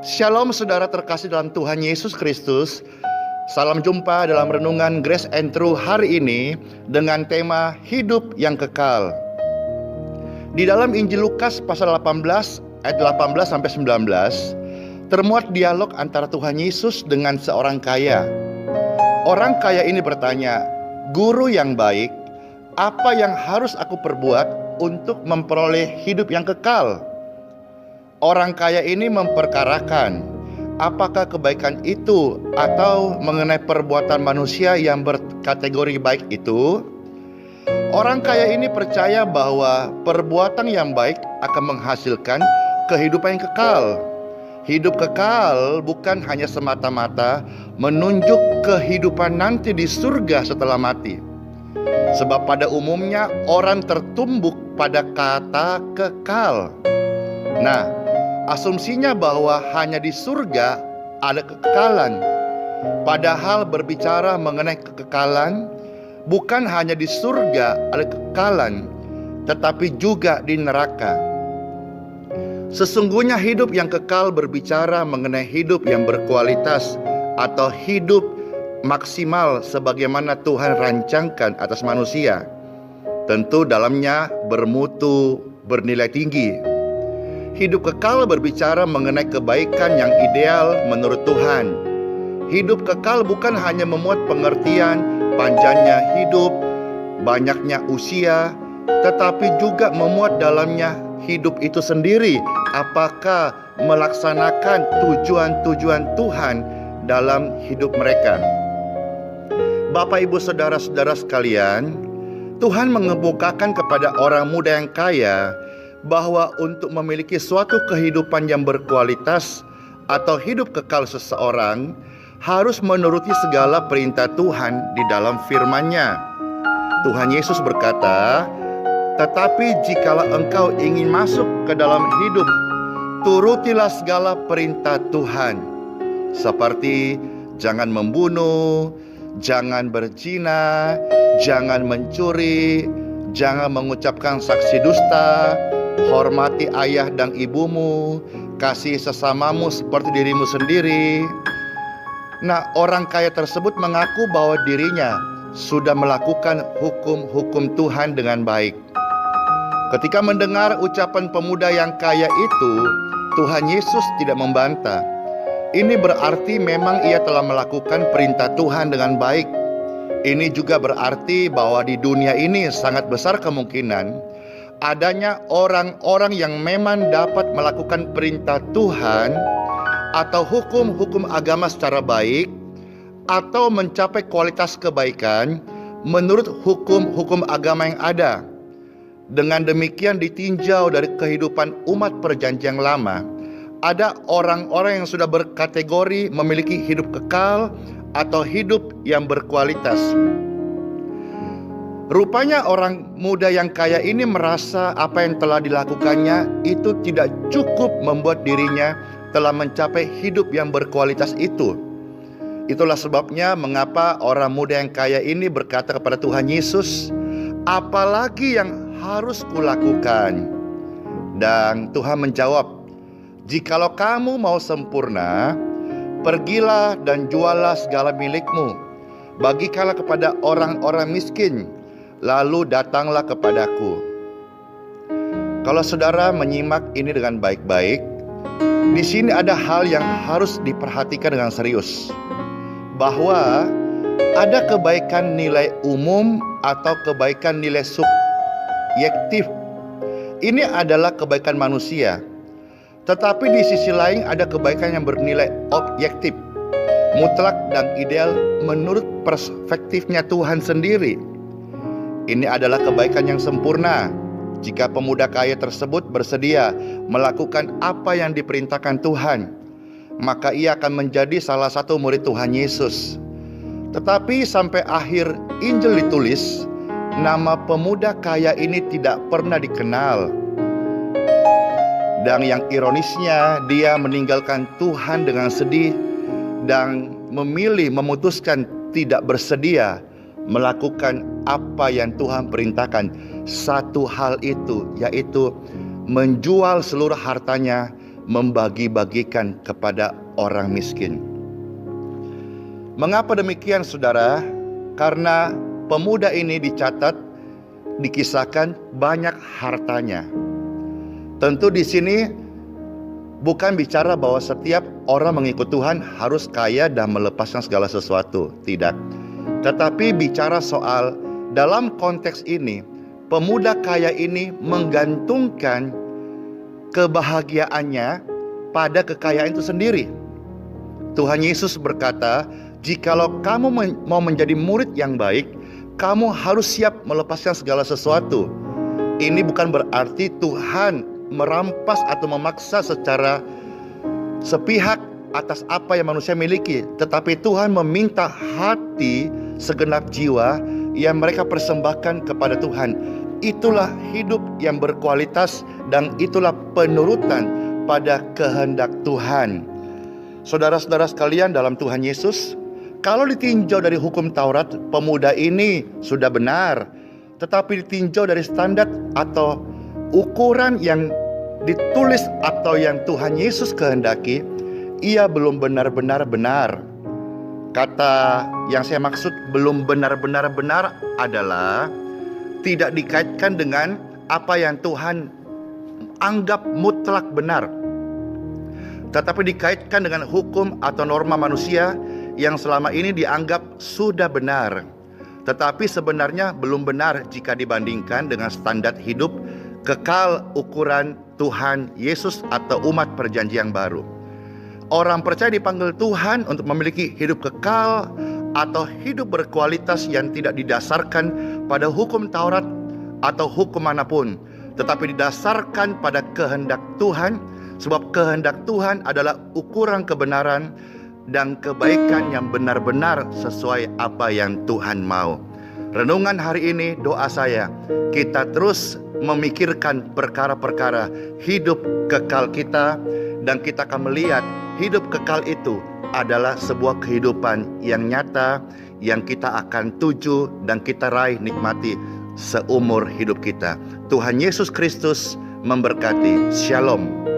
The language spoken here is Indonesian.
Shalom saudara terkasih dalam Tuhan Yesus Kristus. Salam jumpa dalam renungan Grace and Truth hari ini dengan tema hidup yang kekal. Di dalam Injil Lukas pasal 18 ayat 18 sampai 19 termuat dialog antara Tuhan Yesus dengan seorang kaya. Orang kaya ini bertanya, "Guru yang baik, apa yang harus aku perbuat untuk memperoleh hidup yang kekal?" Orang kaya ini memperkarakan apakah kebaikan itu atau mengenai perbuatan manusia yang berkategori baik itu. Orang kaya ini percaya bahwa perbuatan yang baik akan menghasilkan kehidupan yang kekal. Hidup kekal bukan hanya semata-mata menunjuk kehidupan nanti di surga setelah mati. Sebab pada umumnya orang tertumbuk pada kata kekal. Nah, asumsinya bahwa hanya di surga ada kekekalan. Padahal berbicara mengenai kekekalan, bukan hanya di surga ada kekekalan, tetapi juga di neraka. Sesungguhnya hidup yang kekal berbicara mengenai hidup yang berkualitas atau hidup maksimal sebagaimana Tuhan rancangkan atas manusia. Tentu dalamnya bermutu, bernilai tinggi. Hidup kekal berbicara mengenai kebaikan yang ideal menurut Tuhan. Hidup kekal bukan hanya memuat pengertian panjangnya hidup, banyaknya usia, tetapi juga memuat dalamnya hidup itu sendiri. Apakah melaksanakan tujuan-tujuan Tuhan dalam hidup mereka? Bapak, Ibu, saudara-saudara sekalian, Tuhan mengemukakan kepada orang muda yang kaya bahwa untuk memiliki suatu kehidupan yang berkualitas atau hidup kekal seseorang harus menuruti segala perintah Tuhan di dalam firman-Nya. Tuhan Yesus berkata, "Tetapi jikalau engkau ingin masuk ke dalam hidup, turutilah segala perintah Tuhan, seperti jangan membunuh, jangan berzina, jangan mencuri, jangan mengucapkan saksi dusta, hormati ayah dan ibumu, kasih sesamamu seperti dirimu sendiri." Nah, orang kaya tersebut mengaku bahwa dirinya sudah melakukan hukum-hukum Tuhan dengan baik. Ketika mendengar ucapan pemuda yang kaya itu, Tuhan Yesus tidak membantah. Ini berarti memang ia telah melakukan perintah Tuhan dengan baik. Ini juga berarti bahwa di dunia ini sangat besar kemungkinan adanya orang-orang yang memang dapat melakukan perintah Tuhan atau hukum-hukum agama secara baik atau mencapai kualitas kebaikan menurut hukum-hukum agama yang ada. Dengan demikian ditinjau dari kehidupan umat perjanjian lama, ada orang-orang yang sudah berkategori memiliki hidup kekal atau hidup yang berkualitas. Rupanya orang muda yang kaya ini merasa apa yang telah dilakukannya itu tidak cukup membuat dirinya telah mencapai hidup yang berkualitas itu. Itulah sebabnya mengapa orang muda yang kaya ini berkata kepada Tuhan Yesus, "Apalagi yang harus kulakukan?" Dan Tuhan menjawab, "Jikalau kamu mau sempurna, pergilah dan jualah segala milikmu, bagikanlah kepada orang-orang miskin, lalu datanglah kepadaku." Kalau saudara menyimak ini dengan baik-baik, di sini ada hal yang harus diperhatikan dengan serius, bahwa ada kebaikan nilai umum atau kebaikan nilai subjektif. Ini adalah kebaikan manusia. Tetapi di sisi lain ada kebaikan yang bernilai objektif, mutlak dan ideal menurut perspektifnya Tuhan sendiri. Ini adalah kebaikan yang sempurna jika pemuda kaya tersebut bersedia melakukan apa yang diperintahkan Tuhan, maka ia akan menjadi salah satu murid Tuhan Yesus. Tetapi sampai akhir Injil ditulis, nama pemuda kaya ini tidak pernah dikenal. Dan yang ironisnya, dia meninggalkan Tuhan dengan sedih dan memutuskan tidak bersedia melakukan apa yang Tuhan perintahkan. Satu hal itu, yaitu menjual seluruh hartanya membagi-bagikan kepada orang miskin. Mengapa demikian, saudara? Karena pemuda ini dikisahkan banyak hartanya. Tentu di sini bukan bicara bahwa setiap orang mengikut Tuhan harus kaya dan melepaskan segala sesuatu, tidak. Tetapi bicara soal dalam konteks ini, pemuda kaya ini menggantungkan kebahagiaannya pada kekayaan itu sendiri. Tuhan Yesus berkata, jikalau kamu mau menjadi murid yang baik, kamu harus siap melepaskan segala sesuatu. Ini bukan berarti Tuhan merampas atau memaksa secara sepihak atas apa yang manusia miliki, tetapi Tuhan meminta hati segenap jiwa yang mereka persembahkan kepada Tuhan. Itulah hidup yang berkualitas dan itulah penurutan pada kehendak Tuhan. Saudara-saudara sekalian dalam Tuhan Yesus, kalau ditinjau dari hukum Taurat, pemuda ini sudah benar, tetapi ditinjau dari standar atau ukuran yang ditulis atau yang Tuhan Yesus kehendaki, ia belum benar-benar benar. Kata yang saya maksud belum benar-benar benar adalah tidak dikaitkan dengan apa yang Tuhan anggap mutlak benar, tetapi dikaitkan dengan hukum atau norma manusia yang selama ini dianggap sudah benar, tetapi sebenarnya belum benar jika dibandingkan dengan standar hidup kekal ukuran Tuhan Yesus atau umat perjanjian baru. Orang percaya dipanggil Tuhan untuk memiliki hidup kekal atau hidup berkualitas yang tidak didasarkan pada hukum Taurat atau hukum manapun, tetapi didasarkan pada kehendak Tuhan, sebab kehendak Tuhan adalah ukuran kebenaran dan kebaikan yang benar-benar sesuai apa yang Tuhan mau. Renungan hari ini, doa saya, kita terus memikirkan perkara-perkara hidup kekal kita, dan kita akan melihat hidup kekal itu adalah sebuah kehidupan yang nyata, yang kita akan tuju dan kita raih nikmati seumur hidup kita. Tuhan Yesus Kristus memberkati. Shalom.